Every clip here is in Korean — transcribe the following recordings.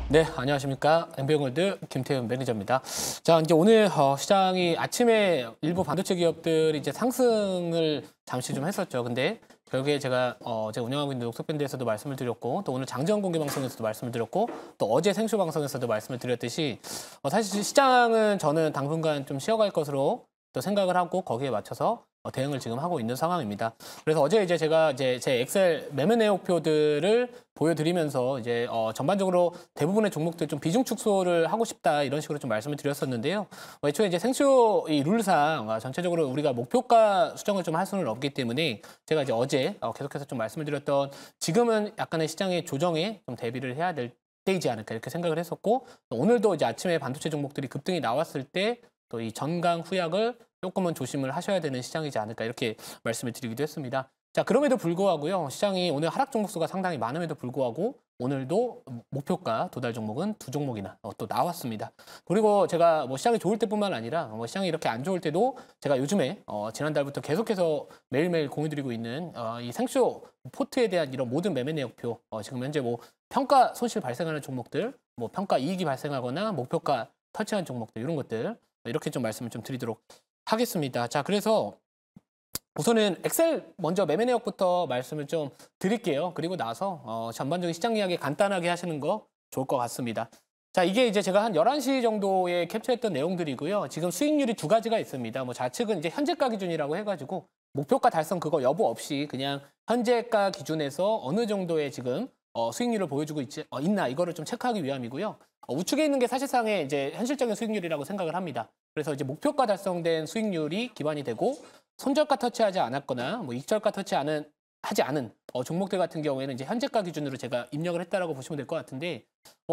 네, 안녕하십니까. 엠비용월드 김태훈 매니저입니다. 자, 이제 오늘 시장이 아침에 일부 반도체 기업들이 이제 상승을 잠시 좀 했었죠. 근데 결국에 제가 운영하고 있는 녹색밴드에서도 말씀을 드렸고, 또 오늘 장전 공개 방송에서도 말씀을 드렸고, 또 어제 생쇼 방송에서도 말씀을 드렸듯이 사실 시장은 저는 당분간 좀 쉬어갈 것으로 또 생각을 하고 거기에 맞춰서 대응을 지금 하고 있는 상황입니다. 그래서 어제 이제 제가 제 엑셀 매매 내역표들을 보여드리면서 이제 전반적으로 대부분의 종목들 좀 비중 축소를 하고 싶다 이런 식으로 좀 말씀을 드렸었는데요. 애초에 이제 생쇼 이 룰상 전체적으로 우리가 목표가 수정을 좀 할 수는 없기 때문에 제가 이제 어제 계속해서 좀 말씀을 드렸던 지금은 약간의 시장의 조정에 좀 대비를 해야 될 때이지 않을까 이렇게 생각을 했었고, 오늘도 이제 아침에 반도체 종목들이 급등이 나왔을 때 또 이 전강 후약을 조금은 조심을 하셔야 되는 시장이지 않을까 이렇게 말씀을 드리기도 했습니다. 자, 그럼에도 불구하고요. 시장이 오늘 하락 종목수가 상당히 많음에도 불구하고 오늘도 목표가 도달 종목은 2종목이나 또 나왔습니다. 그리고 제가 시장이 좋을 때뿐만 아니라 시장이 이렇게 안 좋을 때도 제가 요즘에 지난달부터 계속해서 매일매일 공유드리고 있는 이 생쇼 포트에 대한 이런 모든 매매 내역표, 지금 현재 평가 손실 발생하는 종목들, 평가 이익이 발생하거나 목표가 터치한 종목들 이런 것들 이렇게 좀 말씀을 좀 드리도록 하겠습니다. 자, 그래서 우선은 엑셀 먼저 매매 내역부터 말씀을 좀 드릴게요. 그리고 나서 전반적인 시장 이야기 간단하게 하시는 거 좋을 것 같습니다. 자, 이게 이제 제가 한 11시 정도에 캡처했던 내용들이고요. 지금 수익률이 두 가지가 있습니다. 좌측은 이제 현재가 기준이라고 해가지고 목표가 달성 그거 여부 없이 그냥 현재가 기준에서 어느 정도의 지금 수익률을 보여주고 있나 이거를 좀 체크하기 위함이고요. 우측에 있는 게 사실상의 이제 현실적인 수익률이라고 생각을 합니다. 그래서 이제 목표가 달성된 수익률이 기반이 되고 손절가 터치하지 않았거나 익절가 하지 않은 종목들 같은 경우에는 이제 현재가 기준으로 제가 입력을 했다라고 보시면 될 것 같은데,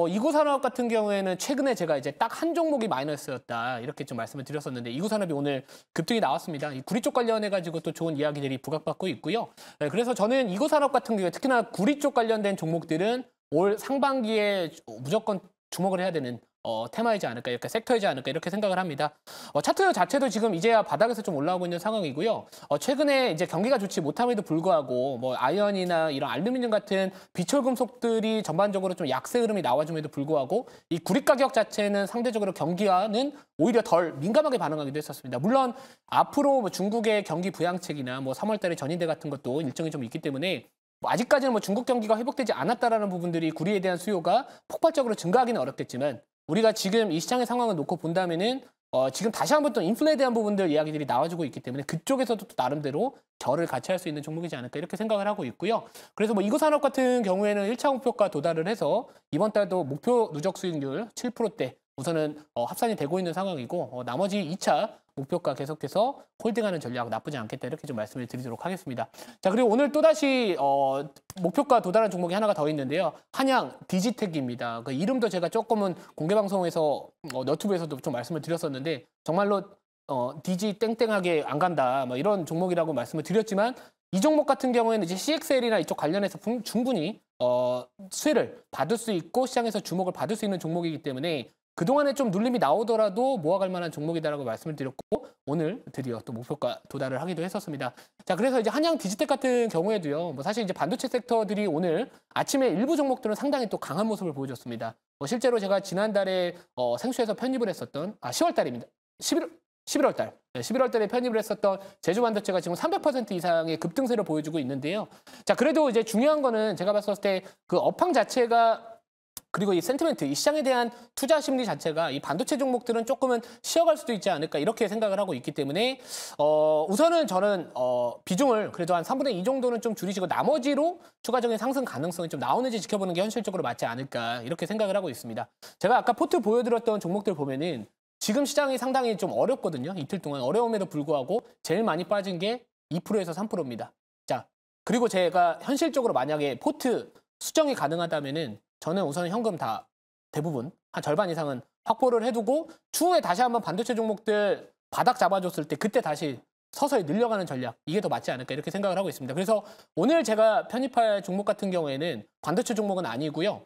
이구산업 같은 경우에는 최근에 제가 이제 딱 한 종목이 마이너스였다 이렇게 좀 말씀을 드렸었는데 이구산업이 오늘 급등이 나왔습니다. 이 구리 쪽 관련해 가지고 또 좋은 이야기들이 부각받고 있고요. 네, 그래서 저는 이구산업 같은 경우에 특히나 구리 쪽 관련된 종목들은 올 상반기에 무조건 주목을 해야 되는 테마이지 않을까, 이렇게 섹터이지 않을까 이렇게 생각을 합니다. 차트 자체도 지금 이제야 바닥에서 좀 올라오고 있는 상황이고요. 최근에 이제 경기가 좋지 못함에도 불구하고 아연이나 이런 알루미늄 같은 비철 금속들이 전반적으로 좀 약세 흐름이 나와줌에도 불구하고 이 구리 가격 자체는 상대적으로 경기와는 오히려 덜 민감하게 반응하기도 했었습니다. 물론 앞으로 중국의 경기 부양책이나 3월달에 전인대 같은 것도 일정이 좀 있기 때문에 아직까지는 중국 경기가 회복되지 않았다라는 부분들이 구리에 대한 수요가 폭발적으로 증가하기는 어렵겠지만, 우리가 지금 이 시장의 상황을 놓고 본다면은 지금 다시 한번 또 인플레에 대한 부분들 이야기들이 나와주고 있기 때문에 그쪽에서도 또 나름대로 결을 같이 할 수 있는 종목이지 않을까 이렇게 생각을 하고 있고요. 그래서 이구산업 같은 경우에는 1차 목표가 도달을 해서 이번 달도 목표 누적 수익률 7%대 우선은 합산이 되고 있는 상황이고, 나머지 2차 목표가 계속해서 홀딩하는 전략 나쁘지 않겠다 이렇게 좀 말씀을 드리도록 하겠습니다. 자, 그리고 오늘 또다시 목표가 도달한 종목이 하나가 더 있는데요. 한양 디지텍입니다. 그 이름도 제가 조금은 공개방송에서 너튜브에서도 좀 말씀을 드렸었는데 정말로 디지 땡땡하게 안 간다 이런 종목이라고 말씀을 드렸지만, 이 종목 같은 경우에는 이제 CXL이나 이쪽 관련해서 충분히 수혜를 받을 수 있고 시장에서 주목을 받을 수 있는 종목이기 때문에 그동안에 좀 눌림이 나오더라도 모아갈 만한 종목이다라고 말씀을 드렸고, 오늘 드디어 또 목표가 도달을 하기도 했었습니다. 자, 그래서 이제 한양 디지텍 같은 경우에도요. 사실 이제 반도체 섹터들이 오늘 아침에 일부 종목들은 상당히 또 강한 모습을 보여줬습니다. 실제로 제가 지난달에 생수에서 편입을 했었던 10월 달입니다. 11월 달. 11월 달에 편입을 했었던 제주 반도체가 지금 300% 이상의 급등세를 보여주고 있는데요. 자, 그래도 이제 중요한 거는 제가 봤을 때 그 업황 자체가, 그리고 이 센티멘트, 이 시장에 대한 투자 심리 자체가 이 반도체 종목들은 조금은 쉬어갈 수도 있지 않을까 이렇게 생각을 하고 있기 때문에 우선은 저는 비중을 그래도 한 3분의 2 정도는 좀 줄이시고 나머지로 추가적인 상승 가능성이 좀 나오는지 지켜보는 게 현실적으로 맞지 않을까 이렇게 생각을 하고 있습니다. 제가 아까 포트 보여드렸던 종목들 보면은 지금 시장이 상당히 좀 어렵거든요. 이틀 동안 어려움에도 불구하고 제일 많이 빠진 게 2%에서 3%입니다. 자, 그리고 제가 현실적으로 만약에 포트 수정이 가능하다면은 저는 우선 현금 다 대부분 한 절반 이상은 확보를 해두고 추후에 다시 한번 반도체 종목들 바닥 잡아줬을 때 그때 다시 서서히 늘려가는 전략, 이게 더 맞지 않을까 이렇게 생각을 하고 있습니다. 그래서 오늘 제가 편입할 종목 같은 경우에는 반도체 종목은 아니고요.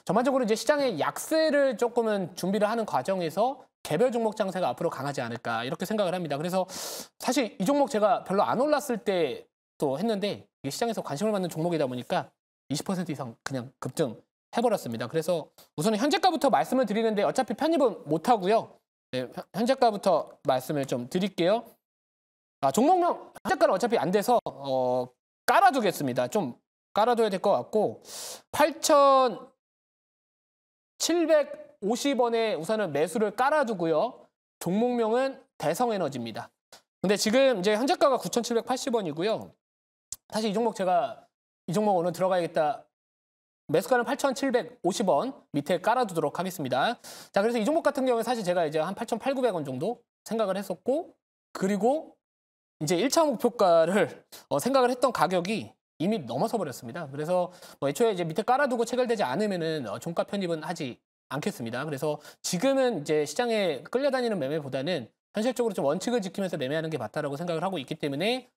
전반적으로 이제 시장의 약세를 조금은 준비를 하는 과정에서 개별 종목 장세가 앞으로 강하지 않을까 이렇게 생각을 합니다. 그래서 사실 이 종목 제가 별로 안 올랐을 때 또 했는데 이게 시장에서 관심을 받는 종목이다 보니까 20% 이상 그냥 급등 해버렸습니다. 그래서 우선은 현재가부터 말씀을 드리는데 어차피 편입은 못 하고요. 네, 현재가부터 말씀을 좀 드릴게요. 종목명 현재가는 어차피 안 돼서 깔아두겠습니다. 좀 깔아둬야 될 것 같고 8,750원에 우선은 매수를 깔아두고요. 종목명은 대성에너지입니다. 근데 지금 이제 현재가가 9,780원이고요. 사실 이 종목 오늘 들어가야겠다. 매수가는 8,750원 밑에 깔아두도록 하겠습니다. 자, 그래서 이 종목 같은 경우에 사실 제가 이제 한 8,800원 정도 생각을 했었고, 그리고 이제 1차 목표가를 생각을 했던 가격이 이미 넘어서 버렸습니다. 그래서 뭐 애초에 이제 밑에 깔아두고 체결되지 않으면은 종가 편입은 하지 않겠습니다. 그래서 지금은 이제 시장에 끌려다니는 매매보다는 현실적으로 좀 원칙을 지키면서 매매하는 게 맞다라고 생각을 하고 있기 때문에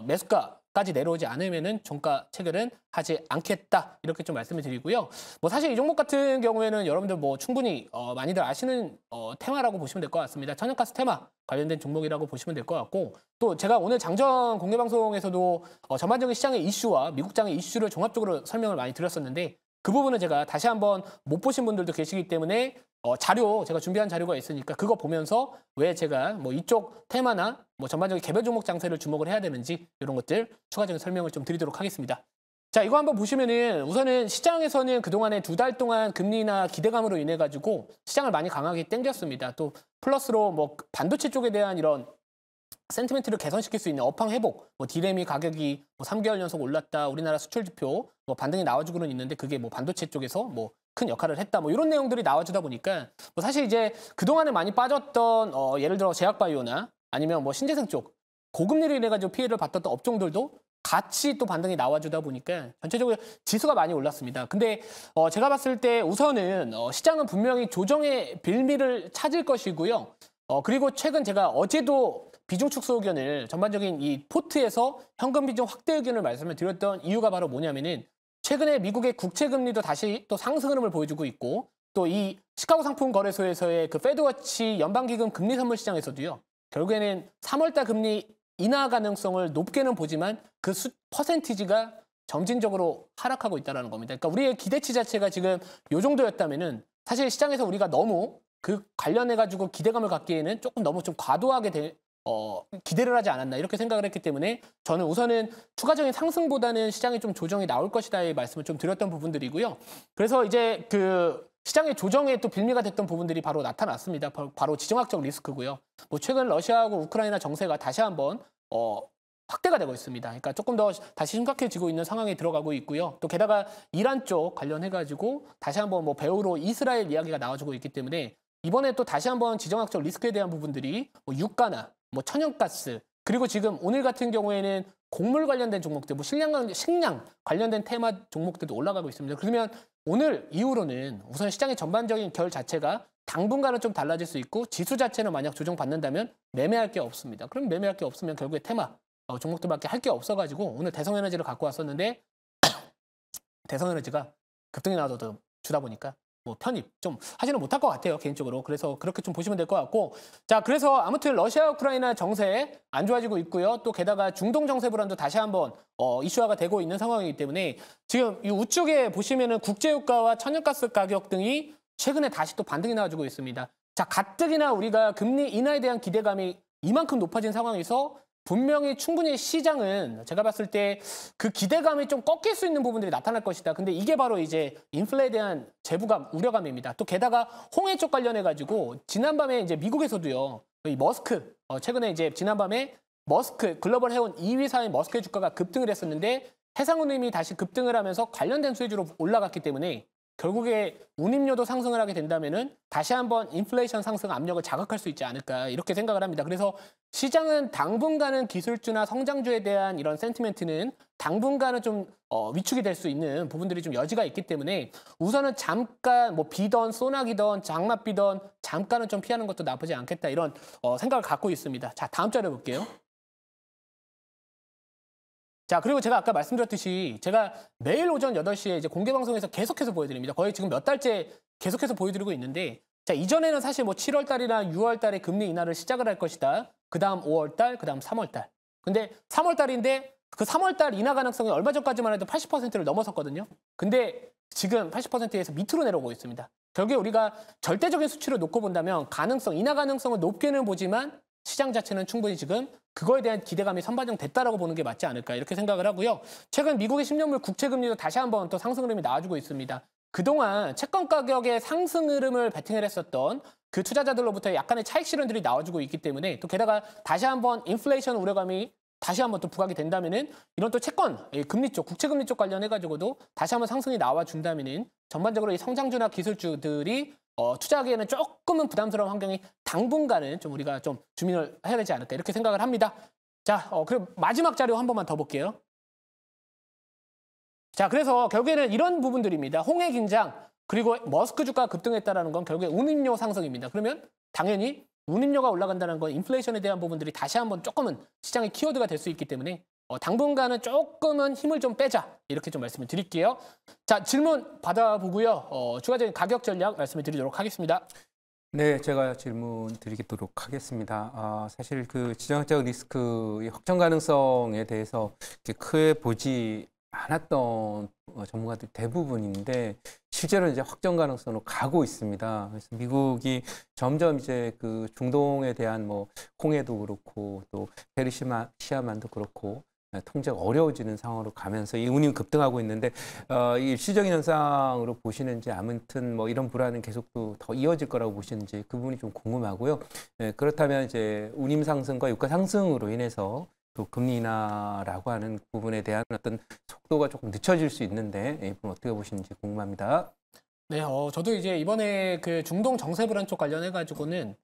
매수가까지 내려오지 않으면은 종가 체결은 하지 않겠다 이렇게 좀 말씀을 드리고요. 뭐 사실 이 종목 같은 경우에는 여러분들 뭐 충분히 많이들 아시는 테마라고 보시면 될 것 같습니다. 천연가스 테마 관련된 종목이라고 보시면 될 것 같고 또 제가 오늘 장전 공개 방송에서도 전반적인 시장의 이슈와 미국장의 이슈를 종합적으로 설명을 많이 드렸었는데 그 부분은 제가 다시 한번 못 보신 분들도 계시기 때문에 제가 준비한 자료가 있으니까 그거 보면서 왜 제가 뭐 이쪽 테마나 뭐 전반적인 개별 종목 장세를 주목을 해야 되는지 이런 것들 추가적인 설명을 좀 드리도록 하겠습니다. 자, 이거 한번 보시면은 우선은 시장에서는 그동안에 2달 동안 금리나 기대감으로 인해 가지고 시장을 많이 강하게 땡겼습니다. 또 플러스로 뭐 반도체 쪽에 대한 이런 센티멘트를 개선시킬 수 있는 업황 회복, 뭐 디램이 가격이 뭐 3개월 연속 올랐다, 우리나라 수출 지표 뭐 반등이 나와주고는 있는데 그게 뭐 반도체 쪽에서 뭐 큰 역할을 했다, 뭐 이런 내용들이 나와주다 보니까 뭐 사실 이제 그동안에 많이 빠졌던 예를 들어 제약바이오나 아니면 뭐 신재생 쪽 고금리로 인해 가지고 피해를 봤던 업종들도 같이 또 반등이 나와주다 보니까 전체적으로 지수가 많이 올랐습니다. 근데 제가 봤을 때 우선은 시장은 분명히 조정의 빌미를 찾을 것이고요. 그리고 최근 제가 어제도 비중 축소 의견을 전반적인 이 포트에서 현금 비중 확대 의견을 말씀을 드렸던 이유가 바로 뭐냐면은 최근에 미국의 국채 금리도 다시 또 상승 흐름을 보여주고 있고 또 이 시카고 상품 거래소에서의 그 페드워치 연방기금 금리 선물 시장에서도요. 결국에는 3월달 금리 인하 가능성을 높게는 보지만 그 퍼센티지가 점진적으로 하락하고 있다는 겁니다. 그러니까 우리의 기대치 자체가 지금 이 정도였다면은 사실 시장에서 우리가 너무 그 관련해가지고 기대감을 갖기에는 조금 너무 좀 과도하게 기대를 하지 않았나 이렇게 생각을 했기 때문에 저는 우선은 추가적인 상승보다는 시장에 좀 조정이 나올 것이다의 말씀을 좀 드렸던 부분들이고요. 그래서 이제 그 시장의 조정에 또 빌미가 됐던 부분들이 바로 나타났습니다. 바로 지정학적 리스크고요. 뭐 최근 러시아하고 우크라이나 정세가 다시 한번 확대가 되고 있습니다. 그러니까 조금 더 다시 심각해지고 있는 상황에 들어가고 있고요. 또 게다가 이란 쪽 관련해가지고 다시 한번 뭐 배후로 이스라엘 이야기가 나와주고 있기 때문에 이번에 또 다시 한번 지정학적 리스크에 대한 부분들이 뭐 유가나 뭐 천연가스 그리고 지금 오늘 같은 경우에는 곡물 관련된 종목들, 뭐 식량 관련된 테마 종목들도 올라가고 있습니다. 그러면 오늘 이후로는 우선 시장의 전반적인 결 자체가 당분간은 좀 달라질 수 있고 지수 자체는 만약 조정받는다면 매매할 게 없습니다. 그럼 매매할 게 없으면 결국에 테마 종목들밖에 할 게 없어가지고 오늘 대성에너지를 갖고 왔었는데 대성에너지가 급등이 나와도 주다 보니까 뭐 편입 좀 하지는 못할 것 같아요 개인적으로. 그래서 그렇게 좀 보시면 될 것 같고 자 그래서 아무튼 러시아 우크라이나 정세 안 좋아지고 있고요. 또 게다가 중동 정세 불안도 다시 한번 이슈화가 되고 있는 상황이기 때문에 지금 이 우측에 보시면은 국제유가와 천연가스 가격 등이 최근에 다시 또 반등이 나와주고 있습니다. 자 가뜩이나 우리가 금리 인하에 대한 기대감이 이만큼 높아진 상황에서 분명히 충분히 시장은 제가 봤을 때 그 기대감이 좀 꺾일 수 있는 부분들이 나타날 것이다. 근데 이게 바로 이제 인플레에 대한 제부감, 우려감입니다. 또 게다가 홍해 쪽 관련해가지고 지난밤에 이제 미국에서도요. 이 머스크, 최근에 이제 지난밤에 머스크, 글로벌 해운 2위사인 머스크의 주가가 급등을 했었는데 해상운임이 다시 급등을 하면서 관련된 수혜주로 올라갔기 때문에 결국에 운임료도 상승을 하게 된다면은 다시 한번 인플레이션 상승 압력을 자극할 수 있지 않을까 이렇게 생각을 합니다. 그래서 시장은 당분간은 기술주나 성장주에 대한 이런 센티멘트는 당분간은 좀 위축이 될 수 있는 부분들이 좀 여지가 있기 때문에 우선은 잠깐 뭐 비던 소나기던 장맛비던 잠깐은 좀 피하는 것도 나쁘지 않겠다 이런 생각을 갖고 있습니다. 자 다음 자료 볼게요. 자, 그리고 제가 아까 말씀드렸듯이 제가 매일 오전 8시에 이제 공개방송에서 계속해서 보여드립니다. 거의 지금 몇 달째 계속해서 보여드리고 있는데 자, 이전에는 사실 뭐 7월 달이나 6월 달에 금리 인하를 시작을 할 것이다. 그 다음 5월 달, 그 다음 3월 달. 근데 3월 달인데 그 3월 달 인하 가능성이 얼마 전까지만 해도 80%를 넘어섰거든요. 근데 지금 80%에서 밑으로 내려오고 있습니다. 결국에 우리가 절대적인 수치로 놓고 본다면 인하 가능성은 높게는 보지만 시장 자체는 충분히 지금 그거에 대한 기대감이 선반영됐다라고 보는 게 맞지 않을까 이렇게 생각을 하고요. 최근 미국의 10년물 국채 금리도 다시 한번 또 상승 흐름이 나와주고 있습니다. 그동안 채권 가격의 상승 흐름을 베팅을 했었던 그 투자자들로부터 약간의 차익 실현들이 나와주고 있기 때문에 또 게다가 다시 한번 인플레이션 우려감이 다시 한번 또 부각이 된다면은 이런 또 채권, 금리 쪽, 국채 금리 쪽 관련해가지고도 다시 한번 상승이 나와준다면은 전반적으로 이 성장주나 기술주들이 투자하기에는 조금은 부담스러운 환경이 당분간은 좀 우리가 좀 주민을 해야 되지 않을까 이렇게 생각을 합니다. 자, 그럼 마지막 자료 한 번만 더 볼게요. 자, 그래서 결국에는 이런 부분들입니다. 홍해 긴장 그리고 머스크 주가 급등했다라는 건 결국에 운임료 상승입니다. 그러면 당연히 운임료가 올라간다는 건 인플레이션에 대한 부분들이 다시 한번 조금은 시장의 키워드가 될 수 있기 때문에 당분간은 조금은 힘을 좀 빼자 이렇게 좀 말씀을 드릴게요. 자, 질문 받아보고요. 추가적인 가격 전략 말씀을 드리도록 하겠습니다. 네, 제가 질문 드리도록 하겠습니다. 사실 그 지정학적 리스크의 확정 가능성에 대해서 크게 보지 않았던 전문가들 대부분인데 실제로 이제 확정 가능성으로 가고 있습니다. 그래서 미국이 점점 이제 그 중동에 대한 뭐 홍해도 그렇고 또 페르시아만도 그렇고 통제가 어려워지는 상황으로 가면서 이 운임 급등하고 있는데 이 일시적인 현상으로 보시는지 아무튼 뭐 이런 불안은 계속 더 이어질 거라고 보시는지 그 부분이 좀 궁금하고요. 그렇다면 이제 운임 상승과 유가 상승으로 인해서 또 금리 인하라고 하는 부분에 대한 어떤 속도가 조금 늦춰질 수 있는데 이 부분 어떻게 보시는지 궁금합니다. 네, 저도 이제 이번에 그 중동 정세 불안 쪽 관련해 가지고는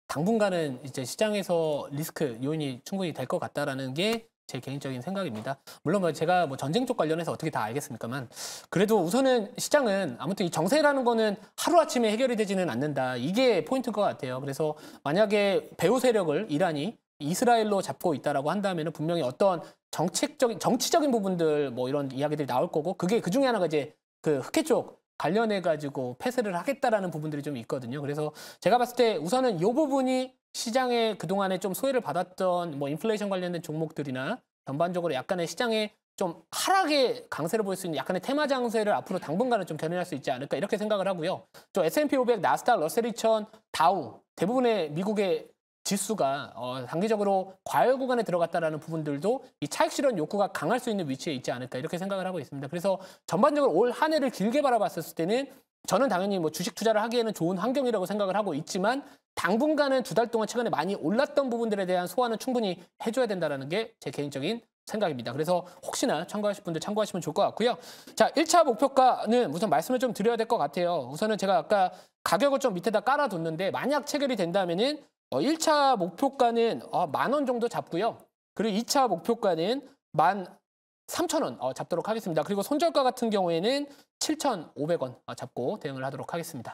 당분간은 이제 시장에서 리스크 요인이 충분히 될 것 같다라는 게 제 개인적인 생각입니다. 물론 뭐 제가 뭐 전쟁 쪽 관련해서 어떻게 다 알겠습니까만 그래도 우선은 시장은 아무튼 이 정세라는 거는 하루아침에 해결이 되지는 않는다. 이게 포인트인 것 같아요. 그래서 만약에 배후 세력을 이란이 이스라엘로 잡고 있다라고 한다면 분명히 어떤 정치적인 부분들 뭐 이런 이야기들이 나올 거고 그게 그 중에 하나가 이제 그 흑해 쪽 관련해 가지고 폐쇄를 하겠다라는 부분들이 좀 있거든요. 그래서 제가 봤을 때 우선은 이 부분이 시장에 그동안에 좀 소외를 받았던 뭐 인플레이션 관련된 종목들이나 전반적으로 약간의 시장에 좀 하락의 강세를 보일 수 있는 약간의 테마 장세를 앞으로 당분간은 좀 견인할 수 있지 않을까 이렇게 생각을 하고요. 저 S&P 500, 나스닥, 러셀 2000, 다우 대부분의 미국의 지수가 단기적으로 과열 구간에 들어갔다라는 부분들도 이 차익 실현 욕구가 강할 수 있는 위치에 있지 않을까 이렇게 생각을 하고 있습니다. 그래서 전반적으로 올 한 해를 길게 바라봤을 때는 저는 당연히 뭐 주식 투자를 하기에는 좋은 환경이라고 생각을 하고 있지만 당분간은 두 달 동안 최근에 많이 올랐던 부분들에 대한 소화는 충분히 해줘야 된다는 게 제 개인적인 생각입니다. 그래서 혹시나 참고하실 분들 참고하시면 좋을 것 같고요. 자, 1차 목표가는 우선 말씀을 좀 드려야 될 것 같아요. 우선은 제가 아까 가격을 좀 밑에다 깔아뒀는데 만약 체결이 된다면은 1차 목표가는 10,000원 정도 잡고요. 그리고 2차 목표가는 13,000원 잡도록 하겠습니다. 그리고 손절가 같은 경우에는 7,500원 잡고 대응을 하도록 하겠습니다.